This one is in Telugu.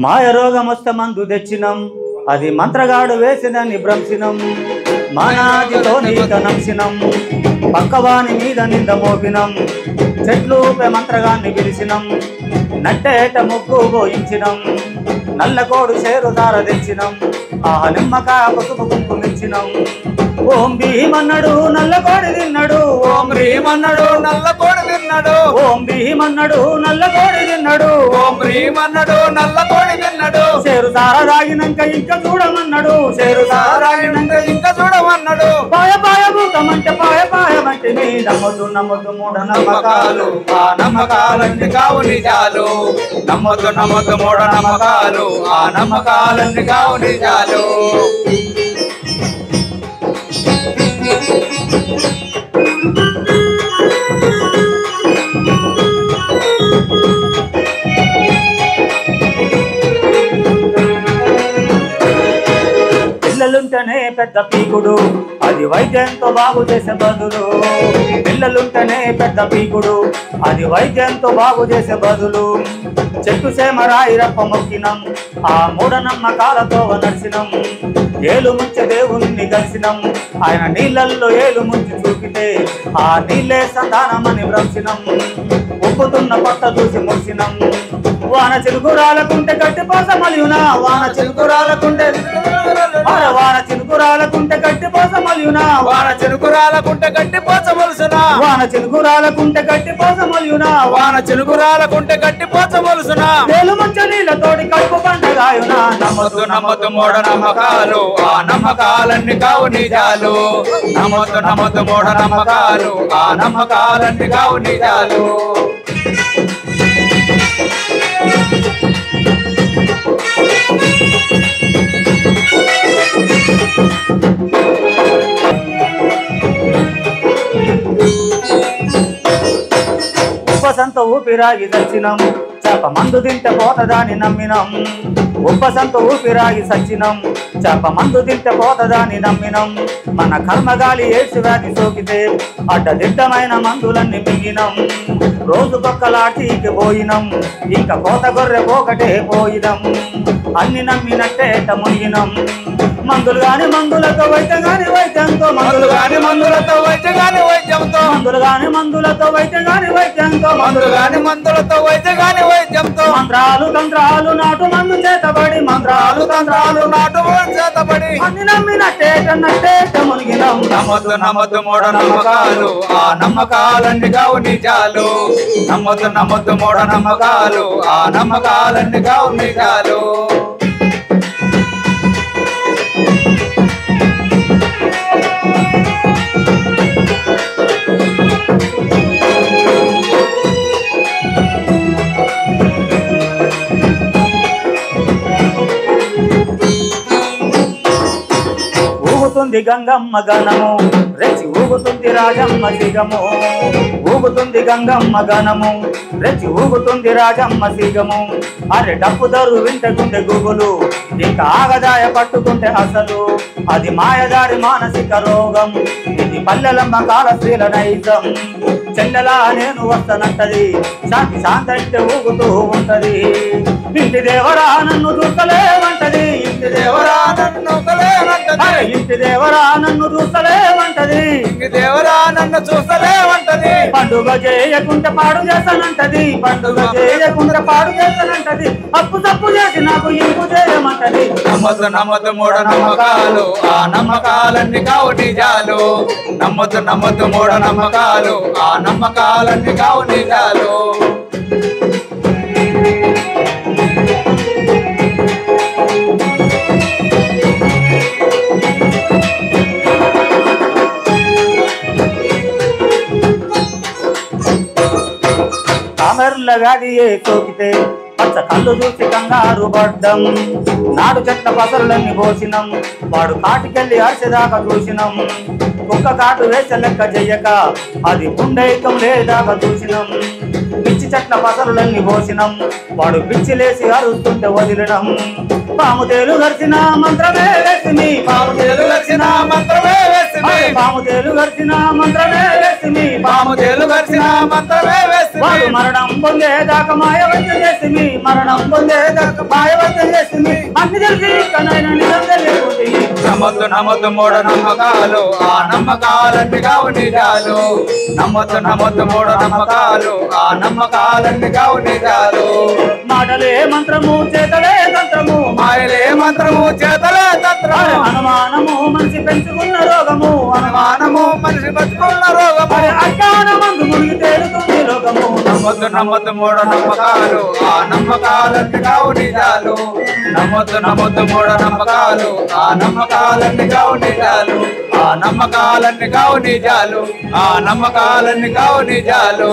మాయ రోగమొస్త మందు తెచ్చినం, అది మంత్రగాడు వేసినని భ్రంశినం. మానాదితో నీక నంసినం, పక్కవాని మీద నింద మోపినం. చెట్లు మంత్రగాన్ని పిలిచినం, నట్టేట ముగ్గు పోయించినం. నల్లకోడు చేరుదార తెచ్చినం, ఆహ నిమ్మకాయ పసుపు కుంకుమిచ్చినం. ఓం భీమన్నడు నల్లకోడి తిన్నాడు, ఓం భీమన్నడు నల్లకోడి తిన్నాడు, ఓం భీమన్నడు నల్లకోడి తిన్నాడు, ఓం భీమన్నడు నల్లకోడి తిన్నాడు. చేరుదార రాగినాక ఇంకా చూడమన్నాడు, చేరుదార రాగినంక ఇంకా చూడమన్నాడు. పాయ పాయ భూతమంటే పాయ పాయమంటే నీ నమ్మదు నమ్మదు మూఢ నమ్మకాలు, ఆ నమ్మకాలన్నీ కావు నిజాలు. నమ్మదు నమ్మదు మూఢ నమ్మకాలు, ఆ నమ్మకాలన్నీ కావు నిజాలు. పిల్లలుంటేనే పెద్ద పీకుడు, అది వైద్యంతో బాగు చేసే బదులు. పిల్లలుంటేనే పెద్ద పీకుడు, అది వైద్యంతో బాగు చేసే బదులు. చెట్టు సేమ రాయిరప్ప మొక్కినం, ఆ మూఢనమ్మకాలతో నడిచినం. ఏలు ముంచె దేవుణ్ణి కలిసినం, ఆయన నీళ్ళల్లో ఏలు ముంచి చూపితే ఆ నీళ్ళే సంతానమని భ్రంశినం. ఉప్పుతున్న పొట్ట చూసి మురిసినం, వాన చిలుకురాలకుంటే గట్టి పోస మలియునా, వాన చిలుకురాలకుంటే వాన చిలుకురాలకుంటే గట్టి పోస మలియునా, వాన చినుకురాలకుంటే గట్టి పోచమలుసునా, వాన చిలుకురాలకుంటే గట్టి పోస మలియునా. వాన చినుకురాలకుంటే గట్టి పోచమలుసునా. వేలు మంచ నీళ్ళతోటి కడుపు పండగాయునా. నమ్మద్దు నమ్మద్దు మూఢ నమ్మకాలు, ఆ నమ్మకాలన్నీ కావు నిజాలు. నమ్మద్దు నమ్మద్దు మూఢ నమ్మకాలు, ఆ నమ్మకాలన్నీ కావు నిజాలు. ఉప్పసంత ఊపిరాగి సచ్చినం, చేప మందు తింటే పోతదాని నమ్మినం. ఉప్పసంత ఊపిరాగి సచ్చినం, చేప మందు తింటే పోతదాని నమ్మినం. మన కర్మగాలి ఏడ్చి వ్యాధి సోకితే అడ్డదిడ్డమైన మందులన్నీ మింగినం. రోజుకొక్కలాటికి పోయినం, ఇంకా కోత గొర్రె పోకటే పోయినం. అన్ని నమ్మినట్టేట మునిగినం. మందులు గాని మందులతో వైద్యం గాని వైద్యంతో, మందులు గాని మందులతో వైద్యం గాని వైద్యంతో, మందులు గాని మందులతో వైద్యం గాని వైద్యంతో, మందులు గాని మందులతో వైద్యం గాని వైద్యంతో. మంత్రాలు తంత్రాలు నాటు మందు చేతబడి, మంత్రాలు తంత్రాలు నాటు చేతబడి అన్ని నమ్మినట్టేట మునిగినం. నమ్మద్దు నమ్మద్దు మూఢ నమ్మకాలు, ఆ నమ్మకాలన్నీ కావు నిజాలు. నమ్మద్దు నమ్మద్దు మూఢ నమ్మకాలు, ఆ నమ్మకాలన్నీ కావు నిజాలు. ఊగుతుంది గంగమ్మ గణము, రెచ్చి ఊగుతుంది రాజమ్మ సిగము. ఊగుతుంది గంగమ్మ గణము, రెచ్చి ఊగుతుంది రాజమ్మ సిగము. అరే డప్పుదరు వింటకుంటే గుగులు, ఇంకా ఆగదాయ పట్టుకుంటే అసలు. అది మాయదారి మానసిక రోగం, ఇది పల్లెలమ్మ కాల స్త్రీల నైజం. చెల్లెలా నేను వస్తానంటది, శాంతి శాంతంటే ఊగుతూ ఉంటది. ఇంటి దేవరా నన్ను చూస్తలేమంటది, ఇంటి దేవరా నన్ను చూస్తలేమంటది, ఇంటి దేవరా నన్ను చూస్తలేమంటది. ఇంటి దేవరా నన్ను చూస్తలేమంటది. పండుగ చేయకుంటే పాడు చేస్తానంటది, పండుగ చేయకుంటే పాడు చేస్తానంటది. అప్పు తప్పు చేసి నాకు ఇంపు చేయమంటది. నమ్మద్దు నమ్మద్దు మూఢ నమ్మకాలు, ఆ నమ్మకాలన్నీ కావు నిజాలు. నమ్మద్దు నమ్మద్దు మూఢ నమ్మకాలు, ఆ నమ్మకాలన్నీ కావు నిజాలు. కామెర్ల వ్యాధి సోకితే పచ్చ కళ్ళు చూసి కంగారు పడ్డం. నాడు చెట్ల పసరులన్నీ పోసినం, వాడు కాటికెళ్ళి అరిసేదాకా చూసినం. కుక్క కాటు వేసే లెక్క చెయ్యక అది పుండైకం లేదాకా చూసినం. పిచ్చి చెట్ల పసరులన్నీ పోసినం వాడు పిచ్చి లేసి అరుస్తుంటే వదిలినం పాము తేలు గడిచిన మంత్రమే వేసిమి పాము తేలు గడిచిన మంత్రమే వేసిమి పాము తేలు గడిచిన మంత్రమే వేసిమి పాము తేలు గడిచిన మంత్రమే వేసిమి వాడు మరణం పొందేదాకా మాయవత్యం చేసిమి మరణం పొందేదాకా మాయవత్యం చేసిమి అన్ని తెలిసి కనైన నిజం తెలియకుంది నమ్మొద్దు నమ్మొద్దు మూఢ నమ్మకాలు ఆ నమ్మకాలన్నీ కావు నిజాలు నమ్మొద్దు నమ్మొద్దు మూఢ నమ్మకాలు ఆ నమ్మకాలన్నీ కావు నిజాలు మాటలే మంత్రము చేతలే తంత్రము మాయలే మంత్రము చేతలే తంత్రము అనుమానము మనిషి పెంచుకున్న రోగము అనుమానము మనిషి బతుకున్న రోగము అజ్ఞాన మందు మునిగి తేలుతుంది రోగము నమ్మొద్దు నమ్మొద్దు మూఢ నమ్మకాలు ఆ నమ్మకాలన్నీ కావు నిజాలు నమ్మొద్దు నమ్మొద్దు మూఢ నమ్మకాలు ఆ నమ్మకాలన్నీ కావు నిజాలు ఆ నమ్మకాలన్నీ కావు నిజాలు ఆ నమ్మకాలన్నీ కావు నిజాలు